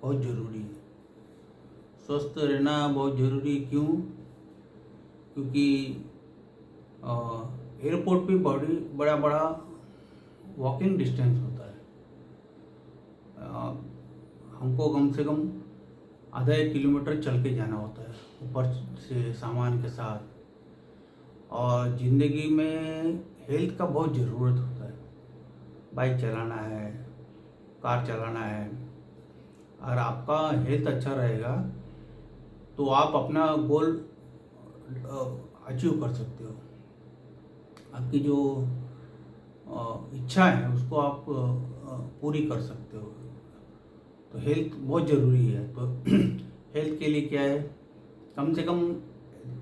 बहुत ज़रूरी है। स्वस्थ रहना बहुत ज़रूरी क्यों? क्योंकि एयरपोर्ट पे बड़ी बड़ा बड़ा वॉकिंग डिस्टेंस होता है। हमको कम से कम आधा 1 किलोमीटर चल के जाना होता है ऊपर से सामान के साथ। और ज़िंदगी में हेल्थ का बहुत ज़रूरत होता है। बाइक चलाना है, कार चलाना है। अगर आपका हेल्थ अच्छा रहेगा तो आप अपना गोल अचीव कर सकते हो। आपकी जो इच्छा है उसको आप पूरी कर सकते हो। तो हेल्थ बहुत ज़रूरी है। तो हेल्थ के लिए क्या है, कम से कम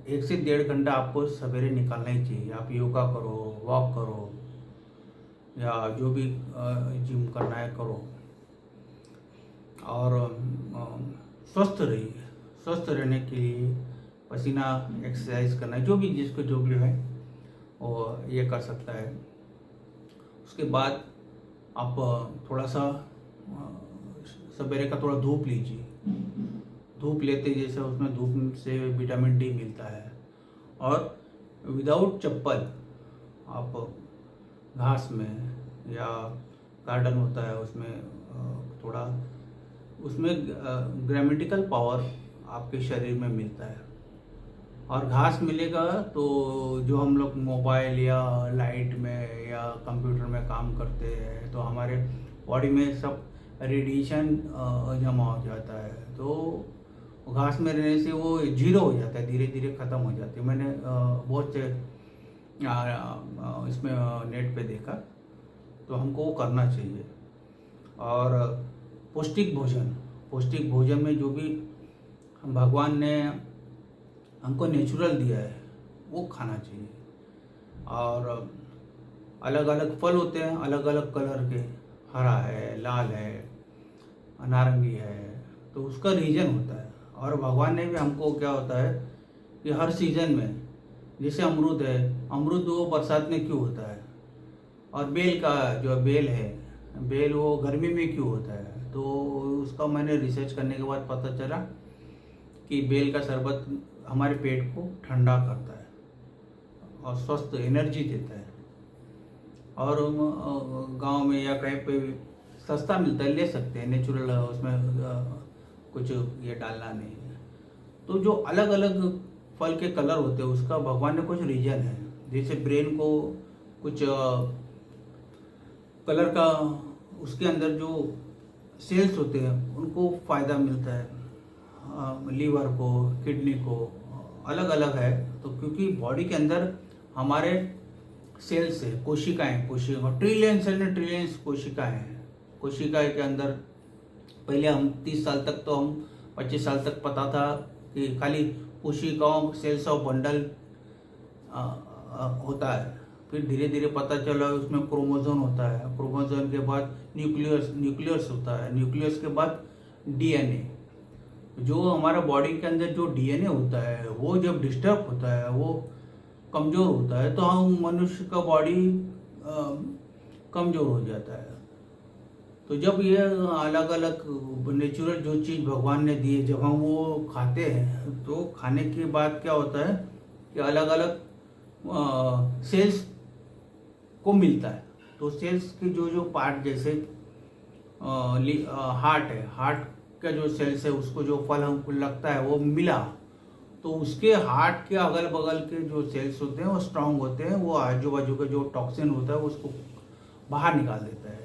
1 से 1.5 घंटा आपको सवेरे निकालना ही चाहिए। आप योगा करो, वॉक करो, या जो भी जिम करना है करो। और स्वस्थ रहिए। स्वस्थ रहने के लिए पसीना एक्सरसाइज करना है, जो भी जिसको जो भी है वो ये कर सकता है। उसके बाद आप थोड़ा सा सवेरे का थोड़ा धूप लीजिए। धूप लेते जैसे उसमें धूप से विटामिन डी मिलता है। और विदाउट चप्पल आप घास में या गार्डन होता है उसमें थोड़ा उसमें ग्रामेटिकल पावर आपके शरीर में मिलता है। और घास मिलेगा तो जो हम लोग मोबाइल या लाइट में या कंप्यूटर में काम करते हैं तो हमारे बॉडी में सब रेडिएशन जमा हो जाता है। तो घास में रहने से वो जीरो हो जाता है, धीरे धीरे ख़त्म हो जाती है। मैंने बहुत से इसमें नेट पे देखा। तो हमको वो करना चाहिए। और पौष्टिक भोजन में जो भी भगवान ने हमको नेचुरल दिया है वो खाना चाहिए। और अलग अलग फल होते हैं, अलग अलग कलर के, हरा है, लाल है, नारंगी है, तो उसका रीजन होता है। और भगवान ने भी हमको क्या होता है कि हर सीजन में, जैसे अमरूद है, अमरूद वो बरसात में क्यों होता है, और बेल का जो बेल है, बेल वो गर्मी में क्यों होता है। तो उसका मैंने रिसर्च करने के बाद पता चला कि बेल का शरबत हमारे पेट को ठंडा करता है और स्वस्थ एनर्जी देता है। और गांव में या कहीं पे भी सस्ता मिलता है, ले सकते हैं, नेचुरल, उसमें कुछ ये डालना नहीं है। तो जो अलग अलग फल के कलर होते हैं उसका भगवान ने कुछ रीजन है। जैसे ब्रेन को कुछ कलर का, उसके अंदर जो सेल्स होते हैं उनको फ़ायदा मिलता है, लीवर को, किडनी को, अलग अलग है। तो क्योंकि बॉडी के अंदर हमारे सेल्स है, कोशिका ट्रिलियंस कोशिकाएं हैं। कोशिका के अंदर पहले हम 30 साल तक, तो हम 25 साल तक पता था कि खाली कोशिकाओं, सेल्स ऑफ बंडल होता है। फिर धीरे धीरे पता चला उसमें क्रोमोसोम होता है, क्रोमोसोम के बाद न्यूक्लियस होता है, न्यूक्लियस के बाद डीएनए। जो हमारा बॉडी के अंदर जो डीएनए होता है वो जब डिस्टर्ब होता है, वो कमज़ोर होता है, तो हम मनुष्य का बॉडी कमज़ोर हो जाता है। तो जब ये अलग अलग नेचुरल जो चीज़ भगवान ने दी है, जब हम वो खाते हैं तो खाने के बाद क्या होता है कि अलग अलग सेल्स को मिलता है। तो सेल्स के जो जो पार्ट, जैसे हार्ट है, हार्ट का जो सेल्स है उसको जो फल हमको लगता है वो मिला, तो उसके हार्ट के अगल बगल के जो सेल्स होते हैं वो स्ट्रांग होते हैं, वो आजू बाजू का जो टॉक्सिन होता है उसको बाहर निकाल देता है।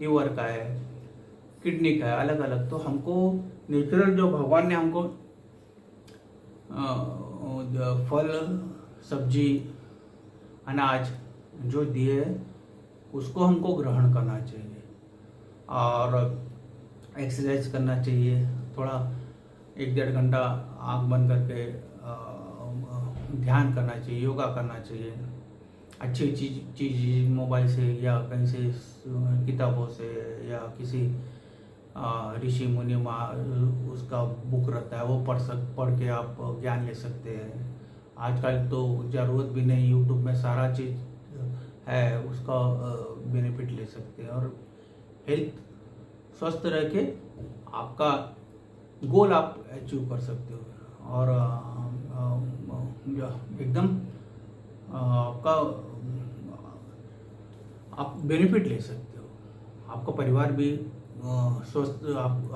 लीवर का है, किडनी का है, अलग अलग। तो हमको नेचुरल जो भगवान ने हमको फल, सब्जी, अनाज जो दिए उसको हमको ग्रहण करना चाहिए। और एक्सरसाइज करना चाहिए, थोड़ा 1-1.5 घंटा आँख बंद करके ध्यान करना चाहिए, योगा करना चाहिए। अच्छी चीज़ मोबाइल से या कहीं से किताबों से या किसी ऋषि मुनि उसका बुक रहता है वो पढ़ के आप ज्ञान ले सकते हैं। आजकल तो ज़रूरत भी नहीं, यूट्यूब में सारा चीज़ है, उसका बेनिफिट ले सकते हैं। और हेल्थ स्वस्थ रह के आपका गोल आप अचीव कर सकते हो और एकदम आपका आप बेनिफिट ले सकते हो। आपका परिवार भी स्वस्थ,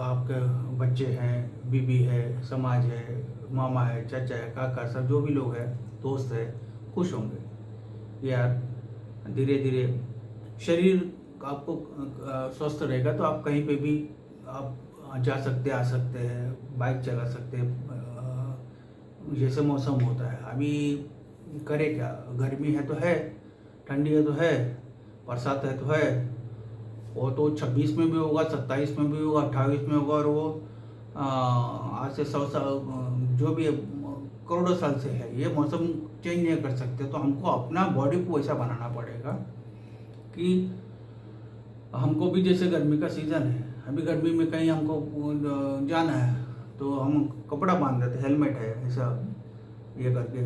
आपके बच्चे हैं, बीबी है, समाज है, मामा है, चाचा है, काका, सब जो भी लोग हैं, दोस्त है, खुश होंगे यार। धीरे धीरे शरीर आपको स्वस्थ रहेगा तो आप कहीं पे भी आप जा सकते, आ सकते हैं, बाइक चला सकते हैं। जैसे मौसम होता है अभी, करे क्या, गर्मी है तो है, ठंडी है तो है, बरसात है तो है। वो तो 26 में भी होगा, 27 में भी होगा, 28 में होगा, और वो आज से 100 साल, जो भी करोड़ों साल से है, ये मौसम चेंज नहीं कर सकते। तो हमको अपना बॉडी को वैसा बनाना पड़ेगा कि हमको भी, जैसे गर्मी का सीज़न है, अभी गर्मी में कहीं हमको जाना है तो हम कपड़ा बांध देते, हेलमेट है, ऐसा ये करके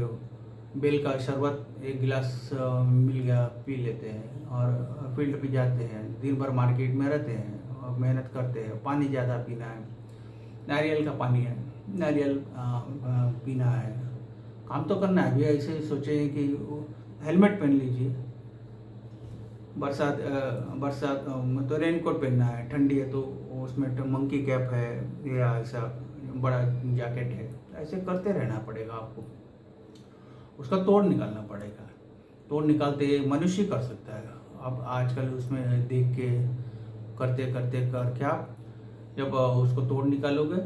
बेल का शरबत 1 गिलास मिल गया, पी लेते हैं और फील्ड पे जाते हैं। दिन भर मार्केट में रहते हैं और मेहनत करते हैं, पानी ज़्यादा पीना है, नारियल का पानी है, नारियल पीना है, काम तो करना है। अभी ऐसे सोचे कि हेलमेट पहन लीजिए, बरसात तो रेनकोट पहनना है, ठंडी है तो उसमें मंकी कैप है या ऐसा बड़ा जैकेट है, ऐसे करते रहना पड़ेगा आपको। उसका तोड़ निकालना पड़ेगा, तोड़ निकालते मनुष्य कर सकता है। अब आजकल उसमें देख के करते करते कर क्या, जब उसको तोड़ निकालोगे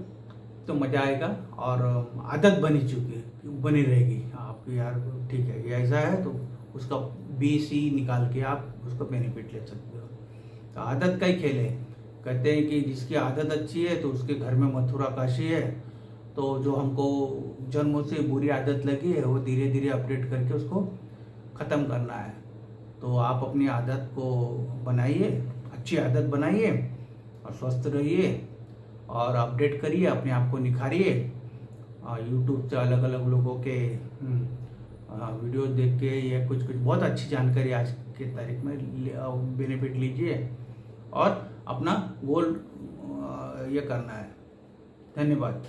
तो मज़ा आएगा और आदत बनी रहेगी आपकी यार। ठीक है, ये ऐसा है तो उसका BC निकाल के आप उसका बेनिफिट ले सकते हो। तो आदत का ही खेल है। कहते हैं कि जिसकी आदत अच्छी है तो उसके घर में मथुरा काशी है। तो जो हमको जन्मों से बुरी आदत लगी है वो धीरे धीरे अपडेट करके उसको ख़त्म करना है। तो आप अपनी आदत को बनाइए, अच्छी आदत बनाइए और स्वस्थ रहिए और अपडेट करिए, अपने आप को निखारिए। यूट्यूब से अलग अलग लोगों के वीडियो देख के या कुछ बहुत अच्छी जानकारी आज के तारीख में बेनिफिट लीजिए और अपना गोल ये करना है। धन्यवाद।